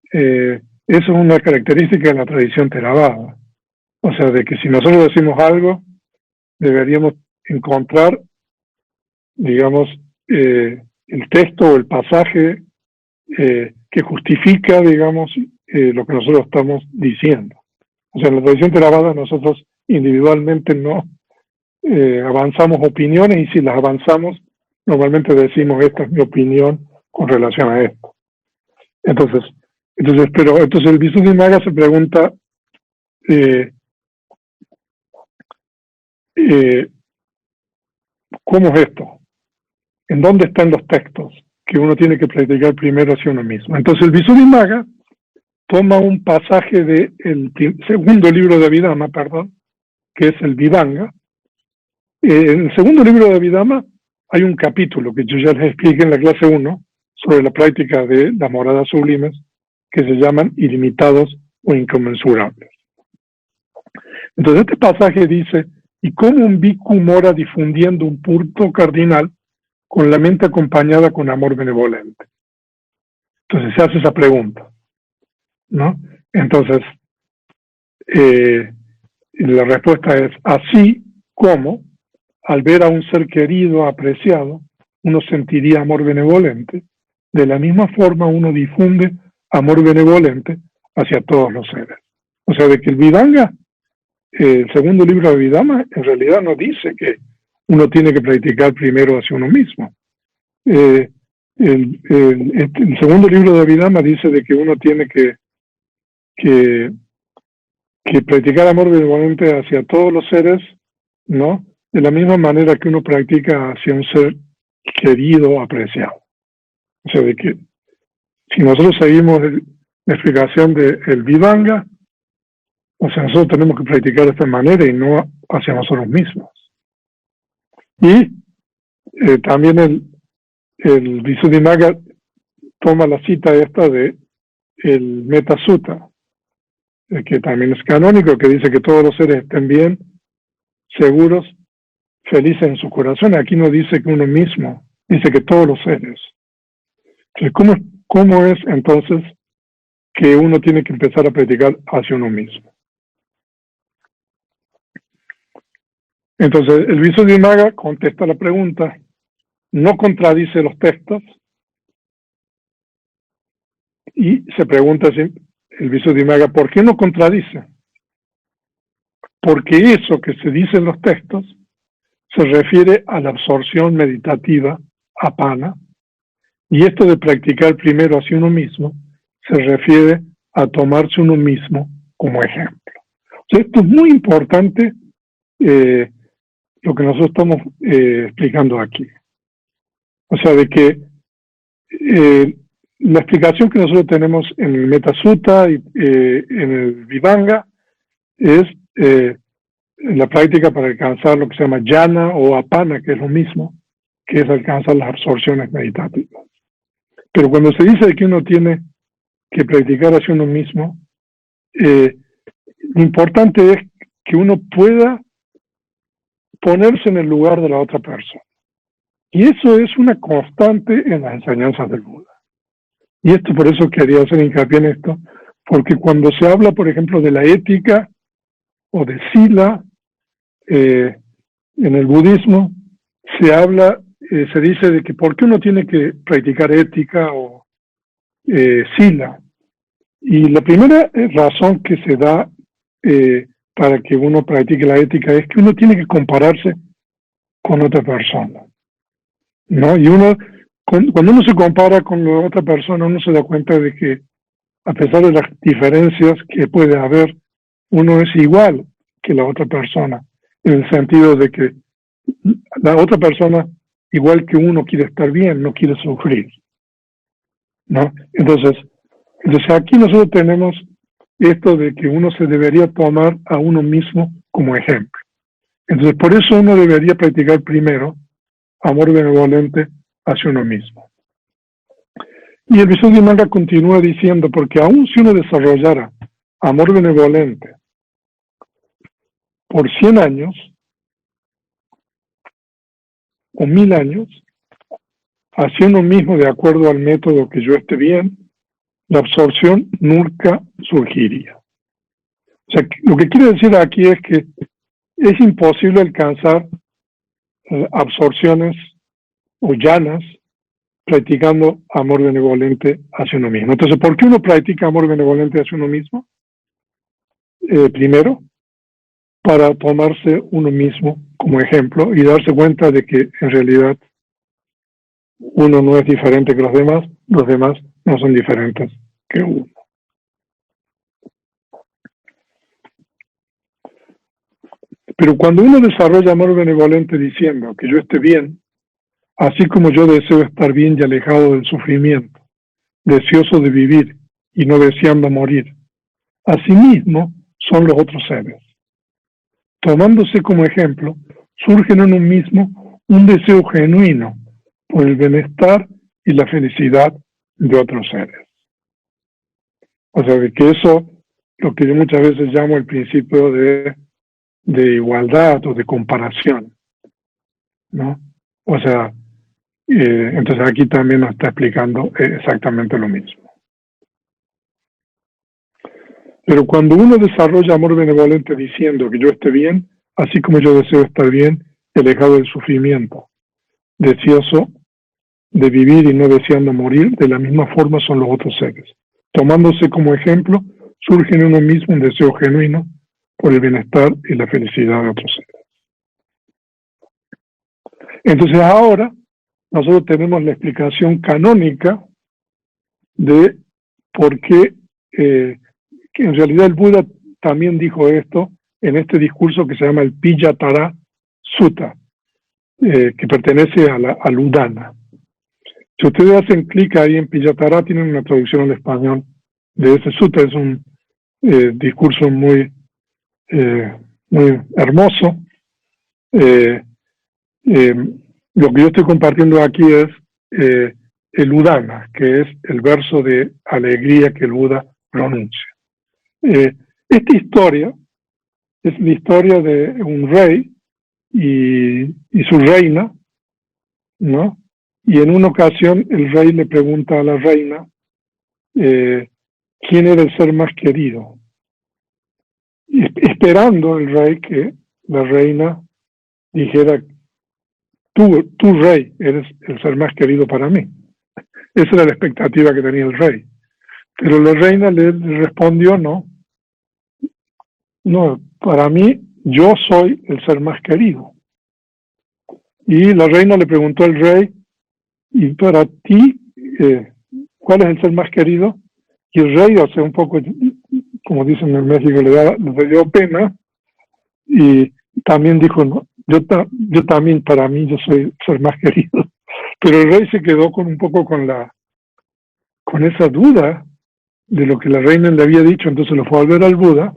S1: eso es una característica de la tradición Theravada. O sea, de que si nosotros decimos algo, deberíamos encontrar, digamos, el texto o el pasaje que justifica, digamos, lo que nosotros estamos diciendo. O sea, en la tradición Theravada nosotros individualmente no avanzamos opiniones, y si las avanzamos, normalmente decimos, esta es mi opinión con relación a esto. Entonces el Visuddhimagga se pregunta, ¿cómo es esto? ¿En dónde están los textos que uno tiene que practicar primero hacia uno mismo? Entonces el Visuddhimagga toma un pasaje del segundo libro de Abhidhamma, que es el Vibhanga. En el segundo libro de Abhidhamma hay un capítulo que yo ya les expliqué en la clase 1 sobre la práctica de las moradas sublimes, que se llaman ilimitados o inconmensurables. Entonces este pasaje dice, y cómo un bhikkhu mora difundiendo un punto cardinal con la mente acompañada con amor benevolente. Entonces se hace esa pregunta, ¿no? Entonces, la respuesta es, así como al ver a un ser querido, apreciado, uno sentiría amor benevolente, de la misma forma uno difunde amor benevolente hacia todos los seres. O sea, de que el Vibhanga, el segundo libro de Abhidhamma, en realidad no dice que uno tiene que practicar primero hacia uno mismo. El segundo libro de Abhidhamma dice de que uno tiene que practicar amor benevolente hacia todos los seres, ¿no? De la misma manera que uno practica hacia un ser querido, apreciado. O sea, de que si nosotros seguimos la explicación del Vibhanga, o sea, nosotros tenemos que practicar de esta manera y no hacia nosotros mismos. Y también el Visuddhimagga toma la cita esta de el Metta Sutta, que también es canónico, que dice que todos los seres estén bien, seguros, felices en su corazón. Aquí no dice que uno mismo, dice que todos los seres. Entonces, ¿cómo es entonces que uno tiene que empezar a practicar hacia uno mismo? Entonces, el Visuddhimagga contesta la pregunta, no contradice los textos, y se pregunta el Visuddhimagga, ¿por qué no contradice? Porque eso que se dice en los textos se refiere a la absorción meditativa apana, y esto de practicar primero hacia uno mismo se refiere a tomarse uno mismo como ejemplo. O sea, esto es muy importante, lo que nosotros estamos explicando aquí. O sea, de que la explicación que nosotros tenemos en el Metta Sutta y en el Vibhanga es la práctica para alcanzar lo que se llama jhana o apana, que es lo mismo, que es alcanzar las absorciones meditativas. Pero cuando se dice que uno tiene que practicar hacia uno mismo, lo importante es que uno pueda ponerse en el lugar de la otra persona. Y eso es una constante en las enseñanzas del Buda. Y esto, por eso quería hacer hincapié en esto, porque cuando se habla, por ejemplo, de la ética o de sila, en el budismo se habla, se dice de que por qué uno tiene que practicar ética o sila. Y la primera razón que se da para que uno practique la ética es que uno tiene que compararse con otra persona, ¿no? Y cuando uno se compara con la otra persona, uno se da cuenta de que, a pesar de las diferencias que puede haber, uno es igual que la otra persona, en el sentido de que la otra persona, igual que uno, quiere estar bien, no quiere sufrir, ¿no? Entonces aquí nosotros tenemos esto de que uno se debería tomar a uno mismo como ejemplo. Entonces, por eso uno debería practicar primero amor benevolente hacia uno mismo. Y el Visuddhimagga continúa diciendo, porque aun si uno desarrollara amor benevolente por 100 años o 1000 años, hacia uno mismo de acuerdo al método que yo esté bien, la absorción nunca surgiría. O sea, lo que quiere decir aquí es que es imposible alcanzar absorciones o llanas practicando amor benevolente hacia uno mismo. Entonces, ¿por qué uno practica amor benevolente hacia uno mismo? Primero, para tomarse uno mismo como ejemplo y darse cuenta de que en realidad uno no es diferente que los demás no son diferentes que uno. Pero cuando uno desarrolla amor benevolente diciendo que yo esté bien, así como yo deseo estar bien y alejado del sufrimiento, deseoso de vivir y no deseando morir, asimismo son los otros seres. Tomándose como ejemplo, surge en uno mismo un deseo genuino por el bienestar y la felicidad de otros seres. O sea, que eso, lo que yo muchas veces llamo el principio de igualdad o de comparación, ¿no? O sea, entonces aquí también nos está explicando exactamente lo mismo. Pero cuando uno desarrolla amor benevolente diciendo que yo esté bien, así como yo deseo estar bien, alejado del sufrimiento, deseoso de vivir y no deseando morir, de la misma forma son los otros seres. Tomándose como ejemplo, surge en uno mismo un deseo genuino por el bienestar y la felicidad de otros seres. Entonces ahora nosotros tenemos la explicación canónica de por qué que en realidad el Buda también dijo esto en este discurso que se llama el Pijatara Sutta, que pertenece al Udana. Si ustedes hacen clic ahí en Pijatara, tienen una traducción al español de ese sutta. Es un discurso muy hermoso. Lo que yo estoy compartiendo aquí es el Udana, que es el verso de alegría que el Buda pronuncia. Esta historia es la historia de un rey y su reina, ¿no? Y en una ocasión el rey le pregunta a la reina quién era el ser más querido, esperando el rey que la reina dijera, tú rey, eres el ser más querido para mí. Esa era la expectativa que tenía el rey. Pero la reina le respondió, no, para mí yo soy el ser más querido. Y la reina le preguntó al rey, ¿y para ti cuál es el ser más querido? Y el rey, o sea, un poco, como dicen en México, le dio pena y también dijo, no, yo también, para mí, yo soy el ser más querido. Pero el rey se quedó un poco con esa duda de lo que la reina le había dicho, entonces lo fue a ver al Buda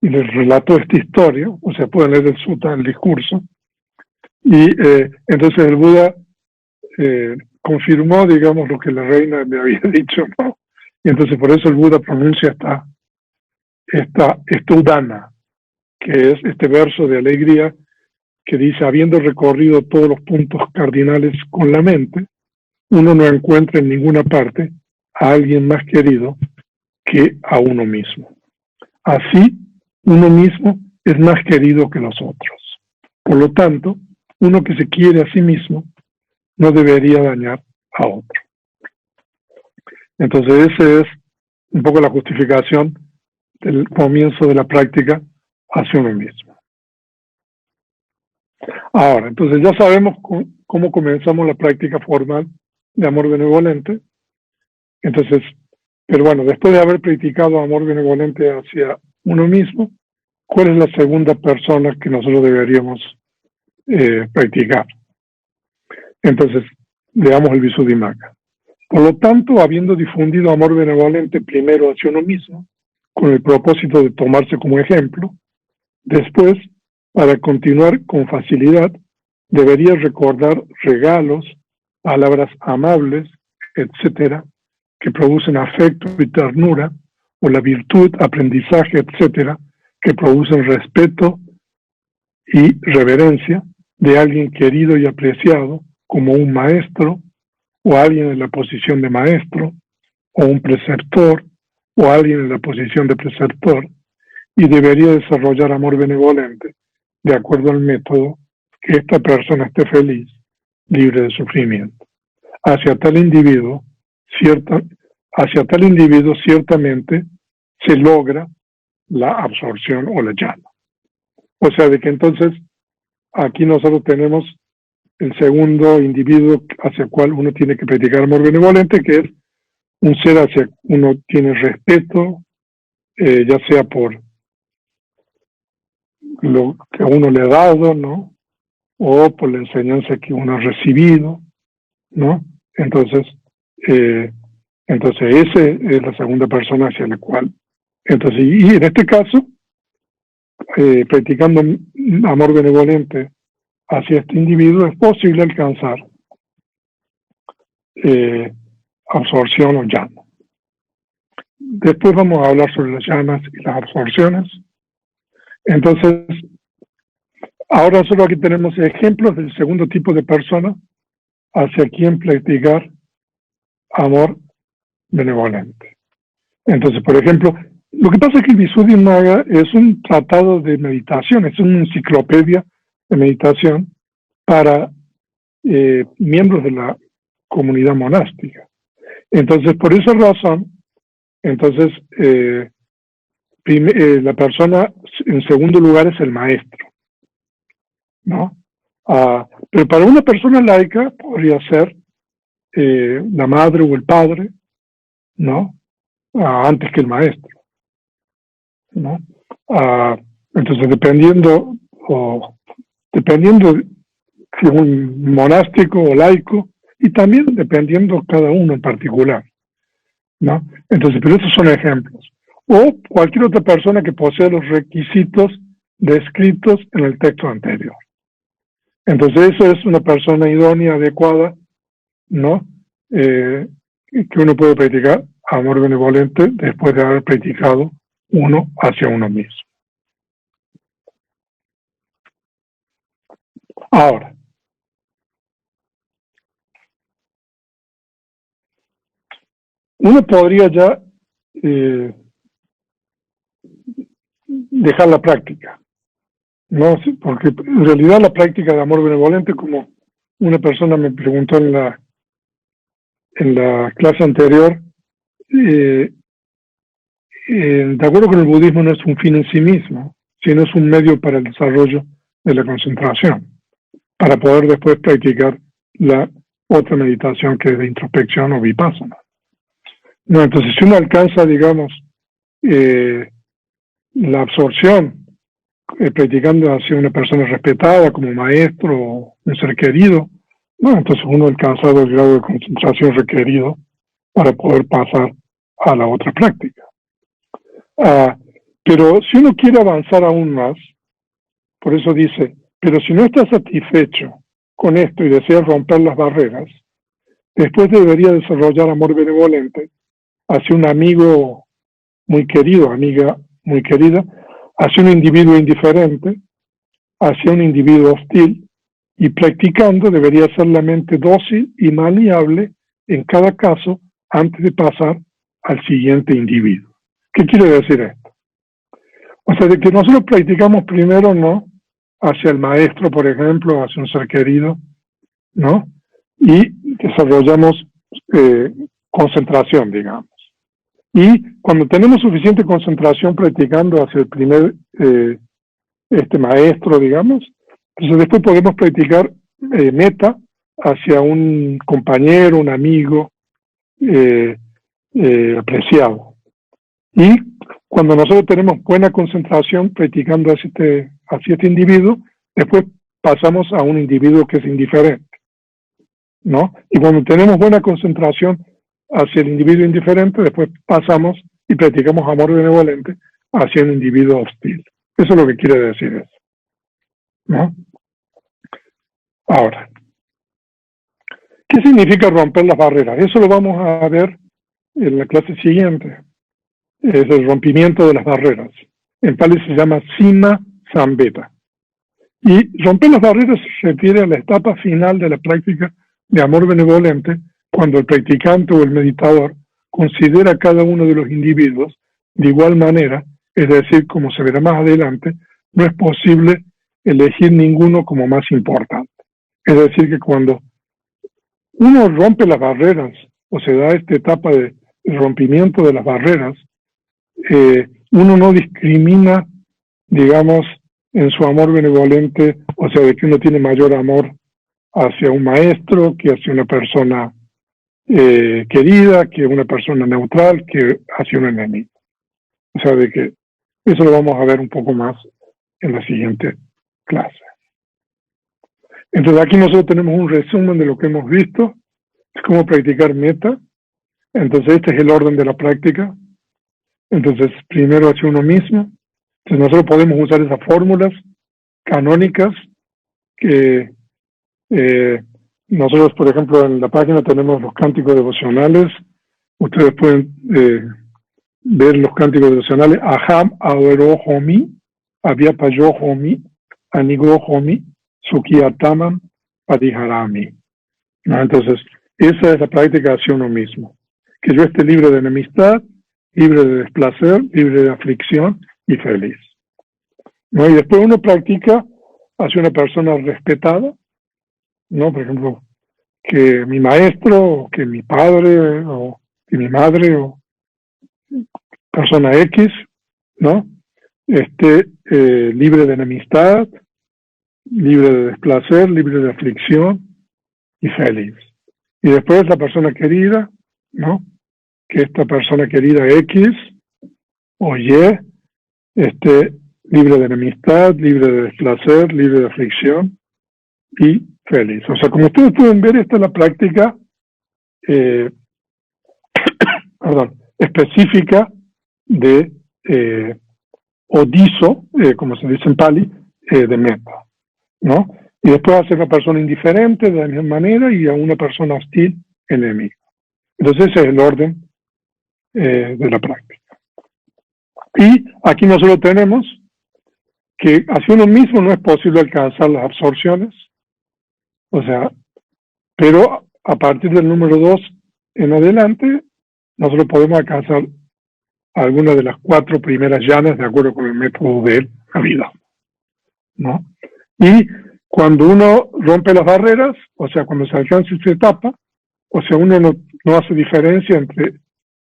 S1: y le relató esta historia, o sea, pueden leer el sutta, el discurso, y entonces el Buda confirmó, digamos, lo que la reina le había dicho, ¿no? Y entonces por eso el Buda pronuncia esta Udana, que es este verso de alegría que dice, habiendo recorrido todos los puntos cardinales con la mente, uno no encuentra en ninguna parte a alguien más querido que a uno mismo. Así, uno mismo es más querido que los otros. Por lo tanto, uno que se quiere a sí mismo no debería dañar a otro. Entonces, esa es un poco la justificación del comienzo de la práctica hacia uno mismo. Ahora, entonces ya sabemos cómo comenzamos la práctica formal de amor benevolente. Entonces, pero bueno, después de haber practicado amor benevolente hacia uno mismo, ¿cuál es la segunda persona que nosotros deberíamos practicar? Entonces, veamos el Visuddhimagga. Por lo tanto, habiendo difundido amor benevolente primero hacia uno mismo, con el propósito de tomarse como ejemplo, después, para continuar con facilidad, debería recordar regalos, palabras amables, etcétera, que producen afecto y ternura, o la virtud, aprendizaje, etcétera, que producen respeto y reverencia de alguien querido y apreciado, como un maestro, o alguien en la posición de maestro, o un preceptor, o alguien en la posición de preceptor, y debería desarrollar amor benevolente, de acuerdo al método, que esta persona esté feliz, libre de sufrimiento. Hacia tal individuo, ciertamente se logra la absorción o la llama. O sea, de que entonces aquí nosotros tenemos el segundo individuo hacia el cual uno tiene que practicar amor benevolente, que es un ser hacia uno tiene respeto, ya sea por lo que uno le ha dado, ¿no? O por la enseñanza que uno ha recibido, ¿no? Entonces esa es la segunda persona hacia la cual. Entonces, y en este caso, practicando amor benevolente hacia este individuo, es posible alcanzar absorción o llama. Después vamos a hablar sobre las llamas y las absorciones. Entonces, ahora solo aquí tenemos ejemplos del segundo tipo de persona hacia quien practicar amor benevolente. Entonces, por ejemplo, lo que pasa es que el Visuddhimagga es un tratado de meditación, es una enciclopedia de meditación para miembros de la comunidad monástica. Entonces, por esa razón, entonces, la persona en segundo lugar es el maestro, ¿no? Pero para una persona laica podría ser la madre o el padre, ¿no? Antes que el maestro, ¿no? Entonces, dependiendo si es un monástico o laico, y también dependiendo cada uno en particular, ¿no? Entonces, pero esos son ejemplos. O cualquier otra persona que posea los requisitos descritos en el texto anterior. Entonces, eso es una persona idónea, adecuada, ¿no? Que uno puede practicar amor benevolente después de haber practicado uno hacia uno mismo. Ahora, uno podría ya dejar la práctica, ¿no? Porque en realidad la práctica de amor benevolente, como una persona me preguntó en la clase anterior, de acuerdo con el budismo, no es un fin en sí mismo, sino es un medio para el desarrollo de la concentración, para poder después practicar la otra meditación que es de introspección o vipassana. No, entonces si uno alcanza, digamos, la absorción, practicando hacia una persona respetada como maestro o un ser querido, no, entonces uno ha alcanzado el grado de concentración requerido para poder pasar a la otra práctica. Pero si uno quiere avanzar aún más, por eso dice, pero si no está satisfecho con esto y desea romper las barreras, después debería desarrollar amor benevolente hacia un amigo muy querido, amiga muy querida, hacia un individuo indiferente, hacia un individuo hostil, y practicando debería ser la mente dócil y maleable en cada caso antes de pasar al siguiente individuo. ¿Qué quiere decir esto? O sea, de que nosotros practicamos primero, ¿no?, hacia el maestro, por ejemplo, hacia un ser querido, ¿no?, y desarrollamos concentración, digamos. Y cuando tenemos suficiente concentración practicando hacia el primer maestro, digamos, entonces después podemos practicar meta hacia un compañero, un amigo apreciado. Y cuando nosotros tenemos buena concentración practicando hacia este individuo, después pasamos a un individuo que es indiferente, ¿no? Y cuando tenemos buena concentración hacia el individuo indiferente, después pasamos y practicamos amor benevolente hacia un individuo hostil. Eso es lo que quiere decir eso. ¿no? Ahora, ¿qué significa romper las barreras? Eso lo vamos a ver en la clase siguiente. Es el rompimiento de las barreras. En Pali se llama Sima Sambeta. Y romper las barreras se refiere a la etapa final de la práctica de amor benevolente, cuando el practicante o el meditador considera a cada uno de los individuos de igual manera, es decir, como se verá más adelante, no es posible elegir ninguno como más importante. Es decir, que cuando uno rompe las barreras o se da esta etapa de rompimiento de las barreras, uno no discrimina, digamos, en su amor benevolente, o sea, de que uno tiene mayor amor hacia un maestro que hacia una persona querida, que una persona neutral, que hacia un enemigo. O sea, de que eso lo vamos a ver un poco más en la siguiente clase. Entonces aquí nosotros tenemos un resumen de lo que hemos visto, es cómo practicar meta. Entonces este es el orden de la práctica. Entonces primero hacia uno mismo. Entonces nosotros podemos usar esas fórmulas canónicas que nosotros, por ejemplo, en la página tenemos los cánticos devocionales. Ustedes pueden ver los cánticos devocionales. Aham adoro homi, aviapayo homi, anigo homi, sukiatamam padiharami. ¿No? Entonces, esa es la práctica hacia uno mismo. Que yo esté libre de enemistad, libre de desplacer, libre de aflicción y feliz. ¿No? Y después uno practica hacia una persona respetada, ¿no? Por ejemplo, que mi maestro, o que mi padre, o que mi madre, o persona X, ¿no? Esté libre de enemistad, libre de desplacer, libre de aflicción y feliz. Y después la persona querida, ¿no? Que esta persona querida X o Y esté libre de enemistad, libre de desplacer, libre de aflicción y feliz. O sea, como ustedes pueden ver, esta es la práctica específica de Odiso, como se dice en Pali, de meta, ¿no? Y después hacer a una persona indiferente de la misma manera y a una persona hostil, enemigo. Entonces ese es el orden de la práctica. Y aquí nosotros tenemos que hacia uno mismo no es posible alcanzar las absorciones, o sea, pero a partir del número 2 en adelante, nosotros podemos alcanzar alguna de las 4 primeras llanas de acuerdo con el método de la vida, ¿no? Y cuando uno rompe las barreras, o sea, cuando se alcanza esta etapa, o sea, uno no hace diferencia entre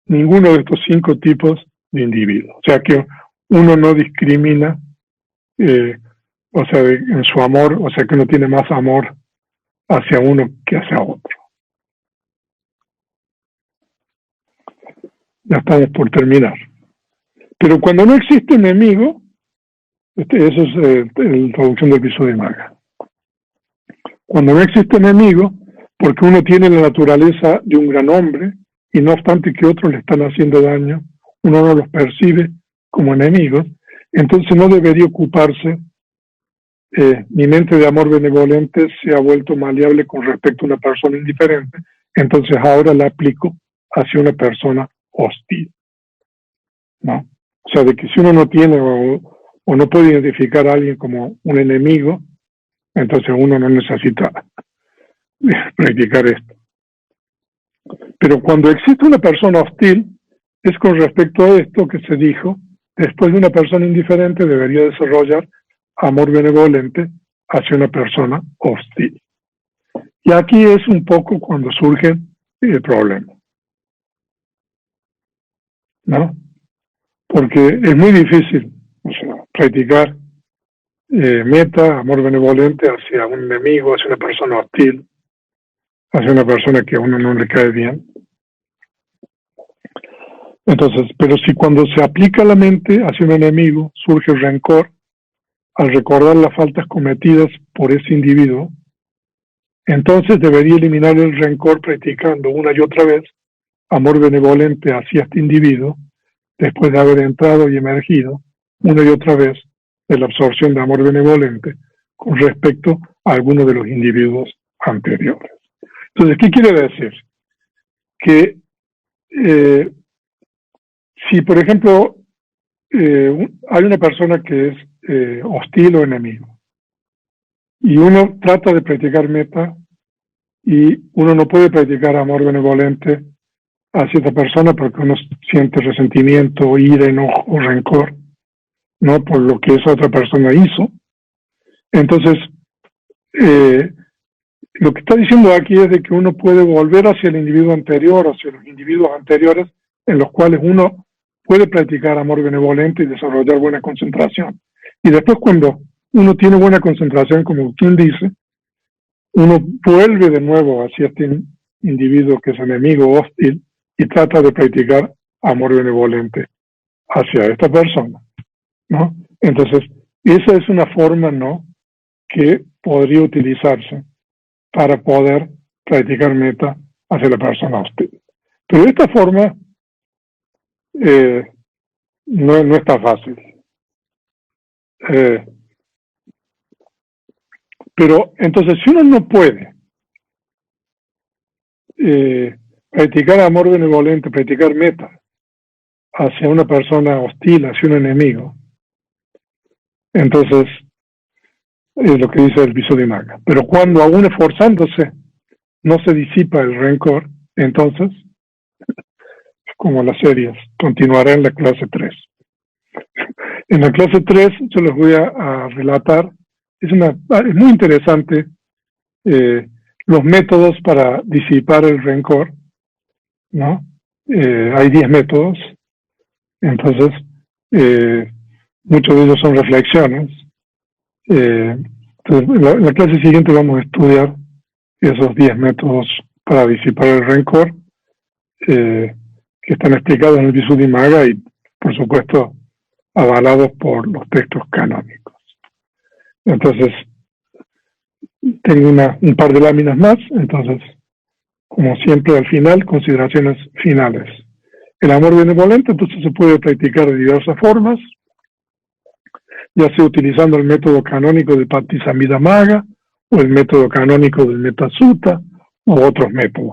S1: ninguno de estos 5 tipos de individuos. O sea, que uno no discrimina, o sea, en su amor, o sea, que uno tiene más amor hacia uno que hacia otro. Ya estamos por terminar. Pero cuando no existe enemigo, eso es la introducción del Visuddhimagga. Cuando no existe enemigo, porque uno tiene la naturaleza de un gran hombre, y no obstante que otros le están haciendo daño, uno no los percibe como enemigos, entonces no debería ocuparse, mi mente de amor benevolente se ha vuelto maleable con respecto a una persona indiferente, entonces ahora la aplico hacia una persona hostil, ¿no? O sea, de que si uno no tiene o no puede identificar a alguien como un enemigo, entonces uno no necesita practicar esto. Pero cuando existe una persona hostil, es con respecto a esto que se dijo, después de una persona indiferente debería desarrollar amor benevolente hacia una persona hostil. Y aquí es un poco cuando surge el problema, ¿no? Porque es muy difícil, o sea, practicar meta, amor benevolente hacia un enemigo, hacia una persona hostil, hacia una persona que a uno no le cae bien. Entonces, pero si cuando se aplica la mente hacia un enemigo surge el rencor, al recordar las faltas cometidas por ese individuo, entonces debería eliminar el rencor practicando una y otra vez amor benevolente hacia este individuo, después de haber entrado y emergido una y otra vez de la absorción de amor benevolente con respecto a algunos de los individuos anteriores. Entonces, ¿qué quiere decir? Que si, por ejemplo, hay una persona que es hostil o enemigo, y uno trata de practicar meta, y uno no puede practicar amor benevolente hacia esta persona porque uno siente resentimiento, ira, enojo o rencor, ¿no? Por lo que esa otra persona hizo. Entonces, lo que está diciendo aquí es de que uno puede volver hacia el individuo anterior, hacia los individuos anteriores, en los cuales uno puede practicar amor benevolente y desarrollar buena concentración. Y después, cuando uno tiene buena concentración, como quien dice, uno vuelve de nuevo hacia este individuo que es enemigo hostil y trata de practicar amor benevolente hacia esta persona, ¿no? Entonces, esa es una forma, ¿no?, que podría utilizarse para poder practicar meta hacia la persona hostil. Pero de esta forma no está fácil. Pero entonces, si uno no puede practicar amor benevolente, practicar meta hacia una persona hostil, hacia un enemigo, entonces es lo que dice el Visuddhimagga. Pero cuando aún esforzándose no se disipa el rencor, entonces, como las series, continuará en la clase 3. En la clase 3 yo les voy a relatar, es muy interesante, los métodos para disipar el rencor, ¿no? Hay 10 métodos, entonces muchos de ellos son reflexiones. Entonces, en la clase siguiente vamos a estudiar esos 10 métodos para disipar el rencor, que están explicados en el Visuddhimagga y, por supuesto, avalados por los textos canónicos. Entonces, tengo un par de láminas más, entonces, como siempre, al final, consideraciones finales. El amor benevolente, entonces, se puede practicar de diversas formas, ya sea utilizando el método canónico del Patisambhidamagga, o el método canónico del Metta Sutta, u otros métodos.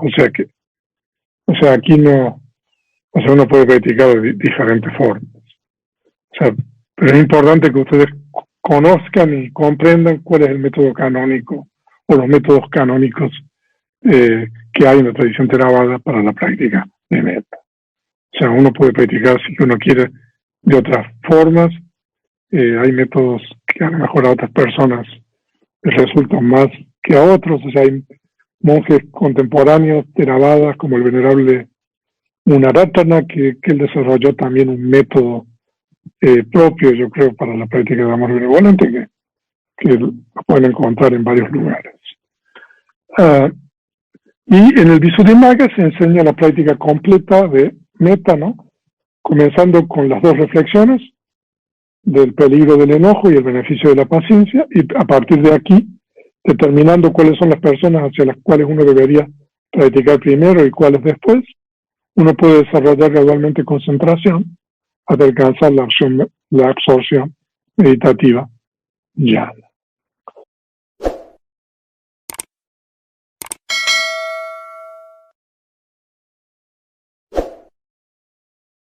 S1: O sea, aquí uno puede practicar de diferentes formas. Pero es importante que ustedes conozcan y comprendan cuál es el método canónico o los métodos canónicos que hay en la tradición Theravada para la práctica de metta. O sea, uno puede practicar, si uno quiere, de otras formas. Hay métodos que a lo mejor a otras personas les resultan más que a otros. O sea, hay monjes contemporáneos Theravadas como el venerable Munaratana, que él desarrolló también un método propio, yo creo, para la práctica de amor benevolente, que lo pueden encontrar en varios lugares. Y en el Visuddhimagga se enseña la práctica completa de metta, ¿no? Comenzando con las 2 reflexiones del peligro del enojo y el beneficio de la paciencia, y a partir de aquí, determinando cuáles son las personas hacia las cuales uno debería practicar primero y cuáles después, uno puede desarrollar gradualmente concentración hasta alcanzar la absorción meditativa jhana.